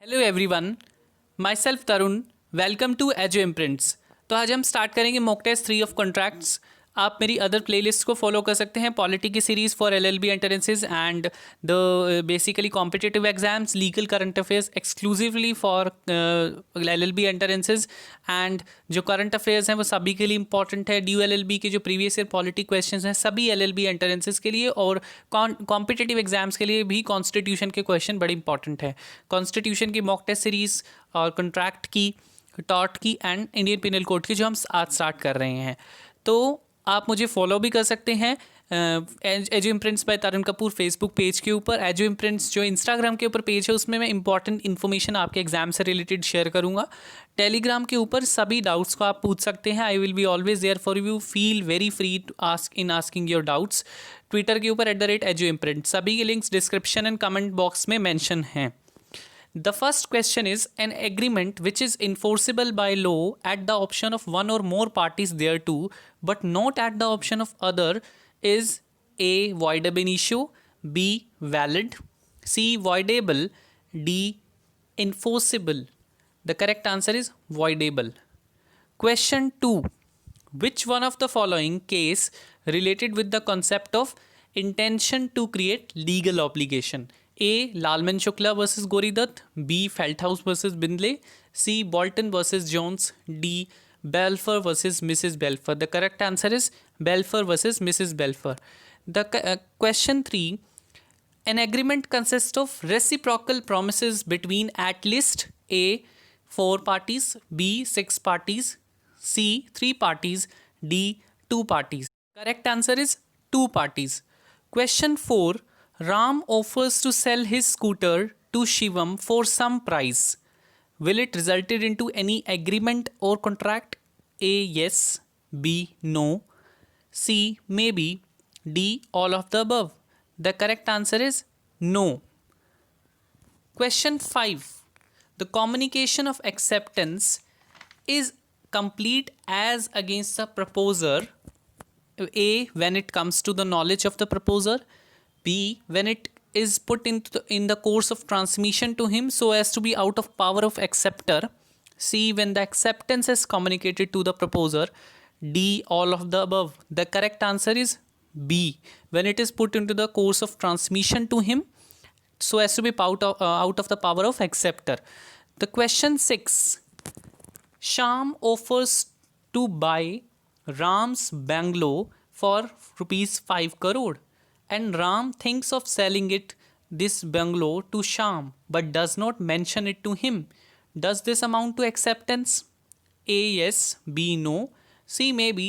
Hello everyone, myself Tarun. Welcome to एजो imprints. तो आज हम स्टार्ट करेंगे मॉक टेस्ट 3 ऑफ कॉन्ट्रैक्ट्स। आप मेरी अदर प्लेलिस्ट को फॉलो कर सकते हैं, पॉलिटी की series for LLB entrances and the basically competitive exams, legal current affairs exclusively for LLB entrances. And जो करंट अफेयर्स हैं वो सभी के लिए इंपॉर्टेंट है। ड्यू एलएलबी के जो प्रीवियस ईयर पॉलिटी क्वेश्चंस हैं सभी एलएलबी एंट्रेंसेस के लिए, और कॉम्पिटिटिव एग्जाम्स के लिए भी कॉन्स्टिट्यूशन के क्वेश्चन बड़े इंपॉर्टेंट है। कॉन्स्टिट्यूशन की मॉक टेस्ट सीरीज़ और कॉन्ट्रैक्ट की, टॉर्ट की एंड इंडियन पिनल कोड की जो हम आज स्टार्ट कर रहे हैं। तो आप मुझे फॉलो भी कर सकते हैं azo imprints bye Tarun Kapoor Facebook page के ऊपर। एजो इम्प्रिंट्स जो इंस्टाग्राम के ऊपर पेज है उसमें मैं इंपॉर्टेंट इन्फॉर्मेशन आपके एग्जाम से रिलेटेड शेयर करूंगा। टेलीग्राम के ऊपर सभी डाउट्स को आप पूछ सकते हैं। I will be always there for you. Feel very free to ask in asking your doubts. Twitter के ऊपर @एजो इम्प्रिंट। सभी के links description and comment box में मैंशन हैं। The first question is an agreement which is enforceable by law at the option of one or more parties thereto, but not at the option of other, is A. void ab initio, B. valid, C. voidable, D. enforceable. The correct answer is voidable. Question 2. Which one of the following case related with the concept of intention to create legal obligation? A. Lalman Shukla versus Goridath, B. Feldhaus versus Bindle, C. Bolton versus Jones, D. Balfour versus Mrs. Balfour. The correct answer is Balfour versus Mrs. Balfour. The question 3. An agreement consists of reciprocal promises between at least A. 4 parties, B. 6 parties, C. 3 parties, D. 2 parties. Correct answer is 2 parties. Question 4. Ram offers to sell his scooter to Shivam for some price. Will it resulted into any agreement or contract? A. Yes. B. No. C. Maybe. D. All of the above. The correct answer is no. Question 5. The communication of acceptance is complete as against the proposer. A. When it comes to the knowledge of the proposer. B. When it is put in the course of transmission to him so as to be out of power of acceptor. C. When the acceptance is communicated to the proposer. D. All of the above. The correct answer is B. When it is put into the course of transmission to him so as to be out of the power of acceptor. The question 6. Shyam offers to buy Ram's bungalow for rupees 5 crore. And Ram thinks of selling this bungalow to Shyam but does not mention it to him. Does this amount to acceptance? A. Yes. B. No. C. Maybe.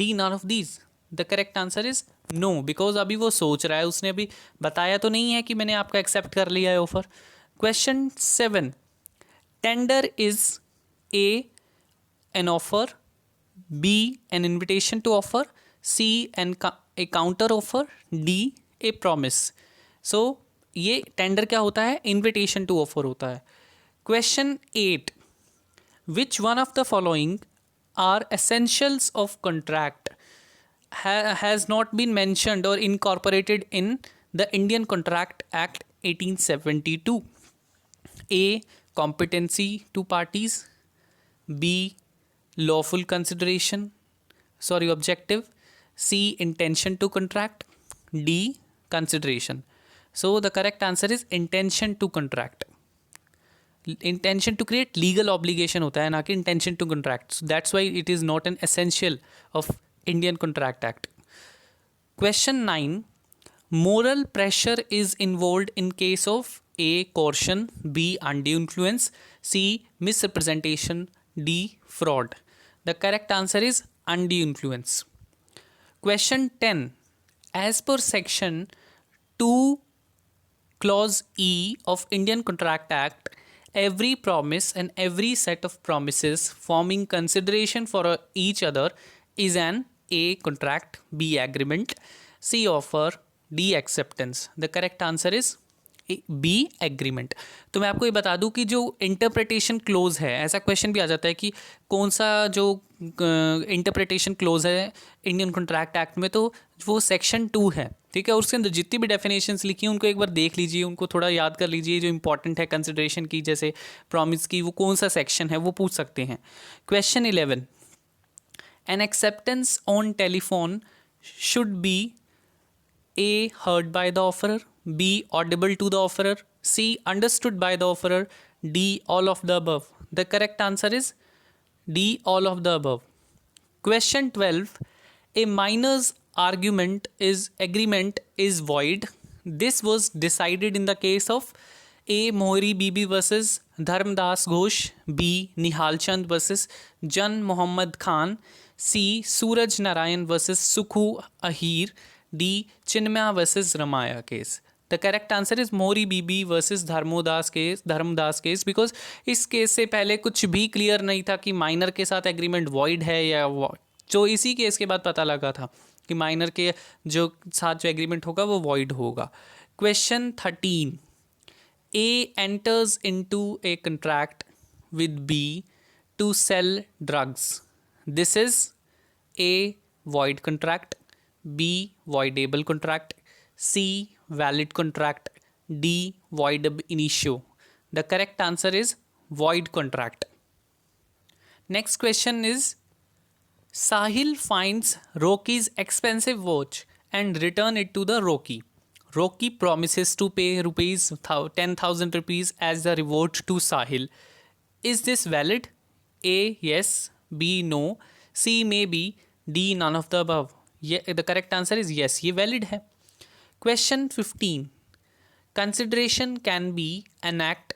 D. None of these. The correct answer is no, because अभी वो सोच रहा है, उसने अभी बताया तो नहीं है कि मैंने आपका एक्सेप्ट कर लिया है offer. Question 7. Tender is A. an offer, B. an invitation to offer, C. a counter offer, D. a promise. So ये टेंडर क्या होता है? इन्विटेशन टू ऑफर होता है। Question 8. Which one of the following are essentials of contract has not been mentioned or incorporated in the Indian Contract Act 1872? A. competency to parties, B. lawful consideration, objective, C. intention to contract, D. consideration. So the correct answer is intention to contract. Intention to create legal obligation होता है, ना कि intention to contract. So that's why it is not an essential of Indian Contract Act. Question 9. Moral pressure is involved in case of A. coercion, B. undue influence, C. misrepresentation, D. fraud. The correct answer is undue influence. Question 10. As per section 2 clause E of Indian Contract Act, every promise and every set of promises forming consideration for each other is an A. contract, B. agreement, C. offer, D. acceptance. The correct answer is B. agreement. तो मैं आपको ये बता दूं कि जो interpretation close है, ऐसा क्वेश्चन भी आ जाता है कि कौन सा जो इंटरप्रिटेशन क्लोज है इंडियन कॉन्ट्रैक्ट एक्ट में, तो वो सेक्शन 2 है। ठीक है। और उसके अंदर जितनी भी डेफिनेशंस लिखी हैं उनको एक बार देख लीजिए, उनको थोड़ा याद कर लीजिए, जो इंपॉर्टेंट है कंसिडरेशन की, जैसे प्रॉमिस की, वो कौन सा सेक्शन है वो पूछ सकते हैं। Question 11, N acceptance on telephone should be A. heard by the offerer, B. audible to the offerer, C. understood by the offerer, D. all of the above. The correct answer is D. all of the above. Question 12, a minor's agreement is void. This was decided in the case of A. Mohri Bibi versus Dharmdas Ghosh, B. Nihal Chand versus Jan Muhammad Khan, C. Suraj Narayan versus Sukhu Ahir, D. Chinmaya versus Ramaya case. The correct answer is Mohri Bibi versus Dharmodas case, because इस case से पहले कुछ भी clear नहीं था कि minor के साथ एग्रीमेंट वॉइड है या जो इसी केस के बाद पता लगा था कि माइनर के जो साथ जो एग्रीमेंट होगा वो वॉइड होगा। Question 13, A enters into a contract with B to sell drugs. This is A. void contract, B. voidable contract, C. valid contract, D. void ab initio. The correct answer is void contract. Next question is, Sahil finds Rocky's expensive watch and return it to the Rocky. Rocky promises to pay rupees 10,000 rupees as the reward to Sahil. Is this valid? A. yes, B. no, C. maybe, D. none of the above. The correct answer is yes, ये valid है। Question 15, consideration can be an act,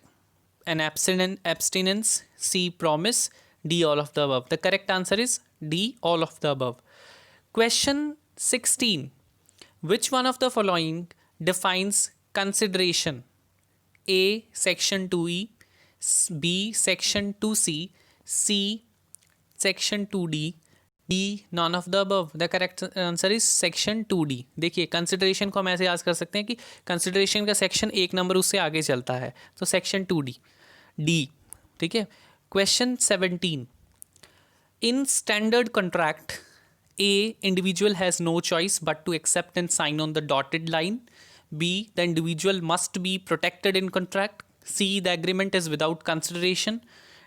an abstinence, C. promise, D. all of the above. The correct answer is D. all of the above. Question 16, which one of the following defines consideration? A. section 2E, B. section 2C, C. section 2D, D. none of the above. The correct answer is section 2D. देखिए consideration को हम ऐसे याद कर सकते हैं कि consideration का सेक्शन एक नंबर उससे आगे चलता है, तो सेक्शन 2D D, ठीक है। Question 17, in standard contract A. individual has no choice but to accept and sign on the dotted line, B. the individual must be protected in contract, C. the agreement is without consideration,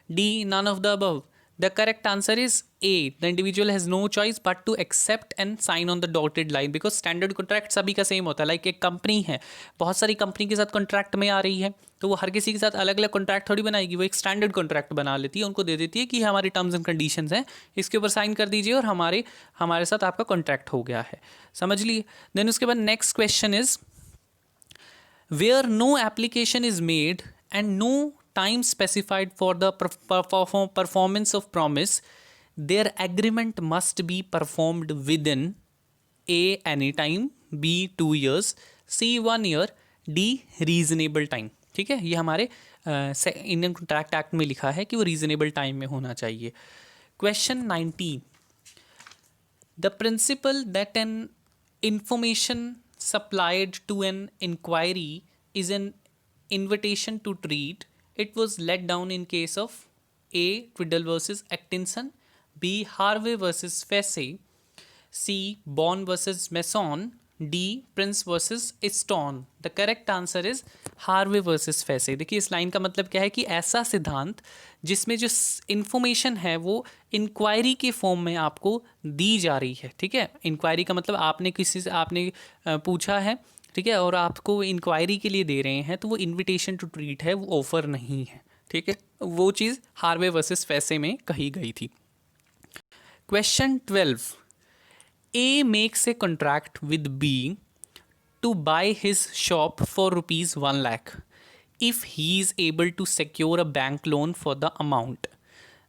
D. none of the above. The correct answer is A. The individual has no choice but to accept and sign on the dotted line, because standard contract सभी का same होता है। Like एक company है, बहुत सारी company के साथ कॉन्ट्रैक्ट में आ रही है, तो वो हर किसी के साथ अलग अलग कॉन्ट्रैक्ट थोड़ी बनाएगी, वो एक स्टैंडर्ड कॉन्ट्रैक्ट बना लेती है, उनको दे देती है कि हमारी टर्म्स एंड कंडीशंस हैं, इसके ऊपर साइन कर दीजिए और हमारे साथ आपका कॉन्ट्रैक्ट हो गया है, समझ लिए। देन उसके बाद next question is, where no application is made and no time specified for the performance of promise, their agreement must be performed within A. any time, B. 2 years, C. 1 year, D. reasonable time। ठीक है, ये हमारे Indian contract act में लिखा है कि वो reasonable time में होना चाहिए। Question 19, the principle that an information supplied to an inquiry is an invitation to treat, it was let down in case of A. Twiddle versus Atkinson, B. Harvey versus Fessy, C. Bond versus Mason, D. Prince versus Easton. The correct answer is Harvey versus Fessy। देखिए इस line का मतलब क्या है कि ऐसा सिद्धांत जिसमें जो इन्फॉर्मेशन है वो इंक्वायरी के फॉर्म में आपको दी जा रही है, ठीक है। इंक्वायरी का मतलब आपने किसी से आपने पूछा है, ठीक है, और आपको इंक्वायरी के लिए दे रहे हैं, तो वो इनविटेशन टू ट्रीट है, वो ऑफर नहीं है, ठीक है। वो चीज़ हार्वे वर्सेस फैसे में कही गई थी। Question 12, A makes a contract with B to buy his shop for ₹1 lakh if he is able to secure a bank loan for the amount.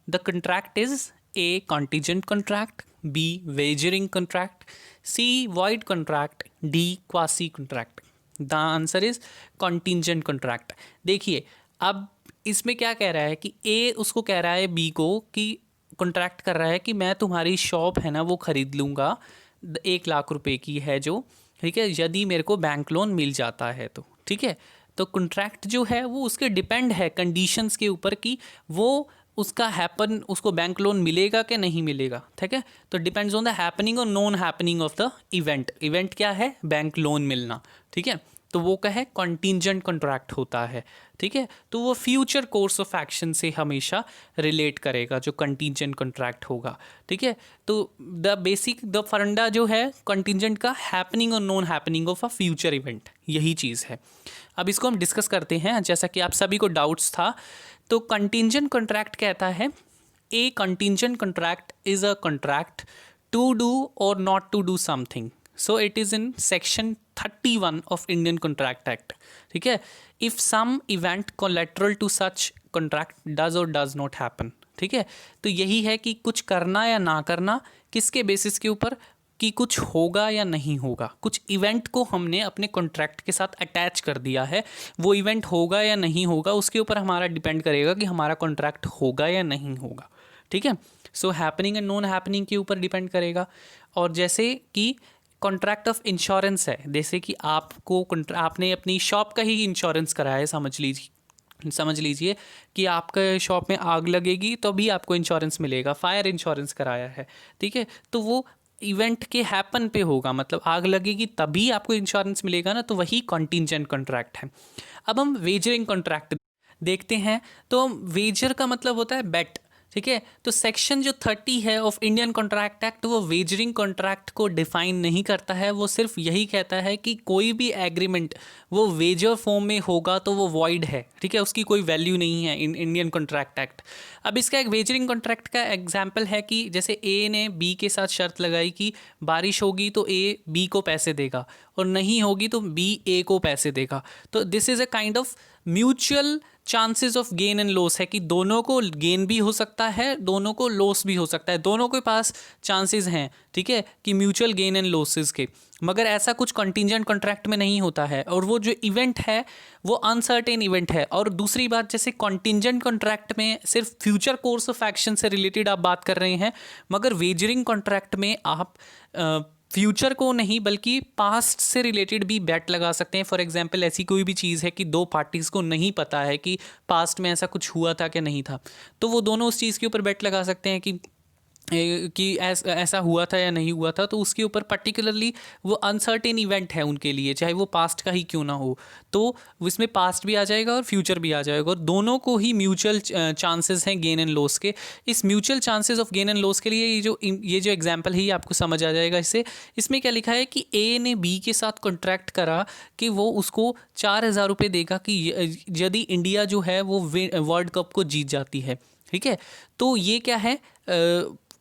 The contract is A. contingent contract, B. wagering contract, C. void contract, D. quasi contract. The answer is contingent contract। देखिए अब इसमें क्या कह रहा है कि A उसको कह रहा है B को कि कॉन्ट्रैक्ट कर रहा है कि मैं तुम्हारी शॉप है ना वो ख़रीद लूँगा, 1 लाख रुपए की है जो, ठीक है, यदि मेरे को बैंक लोन मिल जाता है तो, ठीक है। तो कॉन्ट्रैक्ट जो है वो उसके डिपेंड है कंडीशंस के ऊपर कि वो उसका हैपन, उसको बैंक लोन मिलेगा कि नहीं मिलेगा, ठीक है। तो डिपेंड्स ऑन द हैपनिंग और non happening of the event. Event क्या है? बैंक लोन मिलना, ठीक है। तो वो क्या है? कॉन्टिंजेंट कॉन्ट्रैक्ट होता है, ठीक है। तो वो फ्यूचर कोर्स ऑफ एक्शन से हमेशा रिलेट करेगा जो कंटिंजेंट कॉन्ट्रैक्ट होगा, ठीक है। तो द फंडा जो है कंटिंजेंट का, हैपनिंग और non happening of a future event, यही चीज़ है। अब इसको हम डिस्कस करते हैं, जैसा कि आप सभी को डाउट्स था। तो कंटिंजेंट कॉन्ट्रैक्ट कहता है a contingent contract is a contract to do or not to do something. So it is in section 31 of Indian contract act, ठीक है। If some event collateral to such contract does or does not happen, ठीक है। तो यही है कि कुछ करना या ना करना, किसके बेसिस के ऊपर? कि कुछ होगा या नहीं होगा। कुछ इवेंट को हमने अपने कॉन्ट्रैक्ट के साथ अटैच कर दिया है, वो इवेंट होगा या नहीं होगा उसके ऊपर हमारा डिपेंड करेगा कि हमारा कॉन्ट्रैक्ट होगा या नहीं होगा, ठीक है। सो हैपनिंग एंड नॉन हैपनिंग के ऊपर डिपेंड करेगा। और जैसे कि कॉन्ट्रैक्ट ऑफ इंश्योरेंस है, जैसे कि आपने अपनी शॉप का ही इंश्योरेंस कराया है, समझ लीजिए कि आपके शॉप में आग लगेगी तो भी आपको इंश्योरेंस मिलेगा, फायर इंश्योरेंस कराया है, ठीक है। तो वो इवेंट के हैपन पे होगा, मतलब आग लगेगी तभी आपको इंश्योरेंस मिलेगा ना, तो वही कॉन्टिंजेंट कॉन्ट्रैक्ट है। अब हम वेजरिंग कॉन्ट्रैक्ट देखते हैं। तो वेजर का मतलब होता है बेट, ठीक है। तो सेक्शन जो 30 है ऑफ इंडियन कॉन्ट्रैक्ट एक्ट, वो वेजरिंग कॉन्ट्रैक्ट को डिफाइन नहीं करता है। वो सिर्फ यही कहता है कि कोई भी एग्रीमेंट वो वेजर फॉर्म में होगा तो वो वॉइड है, ठीक है, उसकी कोई वैल्यू नहीं है इन इंडियन कॉन्ट्रैक्ट एक्ट। अब इसका एक वेजरिंग कॉन्ट्रैक्ट का एग्जाम्पल है कि जैसे ए ने बी के साथ शर्त लगाई कि बारिश होगी तो ए बी को पैसे देगा और नहीं होगी तो बी ए को पैसे देगा। तो this is a kind of mutual chances of gain and loss है कि दोनों को गेन भी हो सकता है, दोनों को लॉस भी हो सकता है, दोनों के पास चांसेस हैं, ठीक है, कि म्यूचुअल गेन एंड लॉसेस के। मगर ऐसा कुछ कंटिंजेंट कॉन्ट्रैक्ट में नहीं होता है, और वो जो इवेंट है वो अनसर्टेन इवेंट है। और दूसरी बात, जैसे कंटिंजेंट कॉन्ट्रैक्ट में सिर्फ फ्यूचर कोर्स ऑफ एक्शन से रिलेटेड आप बात कर रहे हैं, मगर वेजरिंग कॉन्ट्रैक्ट में आप फ्यूचर को नहीं बल्कि पास्ट से रिलेटेड भी बेट लगा सकते हैं। फॉर एग्जांपल ऐसी कोई भी चीज़ है कि दो पार्टीज़ को नहीं पता है कि पास्ट में ऐसा कुछ हुआ था कि नहीं था, तो वो दोनों उस चीज़ के ऊपर बेट लगा सकते हैं कि ऐसा हुआ था या नहीं हुआ था। तो उसके ऊपर पर्टिकुलरली वो अनसर्टेन इवेंट है उनके लिए, चाहे वो पास्ट का ही क्यों ना हो, तो इसमें पास्ट भी आ जाएगा और फ्यूचर भी आ जाएगा, और दोनों को ही म्यूचुअल चांसेस हैं गेन एंड लॉस के। इस mutual chances of gain and loss के लिए ये जो एग्जांपल है ये आपको समझ आ जाएगा। इसमें क्या लिखा है कि ए ने बी के साथ कॉन्ट्रैक्ट करा कि वो उसको 4,000 रुपये देगा कि यदि इंडिया जो है वो वर्ल्ड कप को जीत जाती है, ठीक है। तो ये क्या है?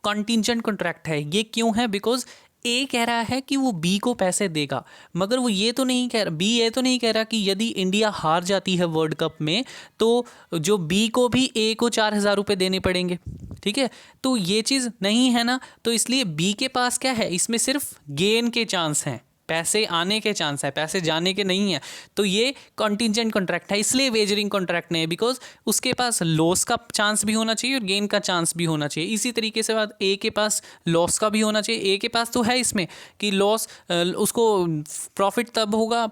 कंटिंजेंट कॉन्ट्रैक्ट है। ये क्यों है? बिकॉज ए कह रहा है कि वो बी को पैसे देगा, मगर वो ये तो नहीं कह रहा, बी ये तो नहीं कह रहा कि यदि इंडिया हार जाती है वर्ल्ड कप में तो जो बी को भी ए को 4,000 रुपये देने पड़ेंगे, ठीक है। तो ये चीज़ नहीं है ना, तो इसलिए बी के पास क्या है? इसमें सिर्फ गेन के चांस हैं, पैसे आने के चांस है, पैसे जाने के नहीं है। तो ये कॉन्टिंजेंट कॉन्ट्रैक्ट है, इसलिए वेजरिंग कॉन्ट्रैक्ट नहीं है, बिकॉज उसके पास लॉस का चांस भी होना चाहिए और गेन का चांस भी होना चाहिए। इसी तरीके से बात ए के पास लॉस का भी होना चाहिए। ए के पास तो है इसमें कि लॉस, उसको प्रॉफिट तब होगा,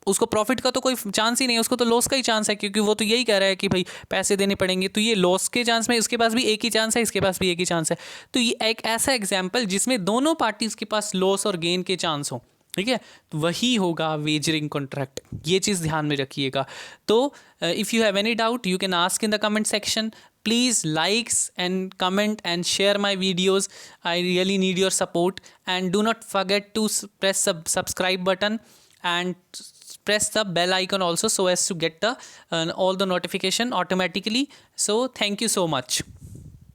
उसको प्रॉफिट का तो कोई चांस ही नहीं है, उसको तो लॉस का ही चांस है, क्योंकि वो तो यही कह रहा है कि भाई पैसे देने पड़ेंगे। तो ये लॉस के चांस में उसके पास भी एक ही चांस है, इसके पास भी एक ही चांस है। तो ये एक ऐसा एग्जाम्पल जिसमें दोनों पार्टीज के पास लॉस और गेन के चांस हो, ठीक है, तो वही होगा वेजरिंग कॉन्ट्रैक्ट। ये चीज़ ध्यान में रखिएगा। तो if you have any doubt you can ask in the comment section. Please likes and comment and share my videos. I really need your support, and do not forget to press subscribe button and press the bell icon also, so as to get the all the notification automatically. So thank you so much.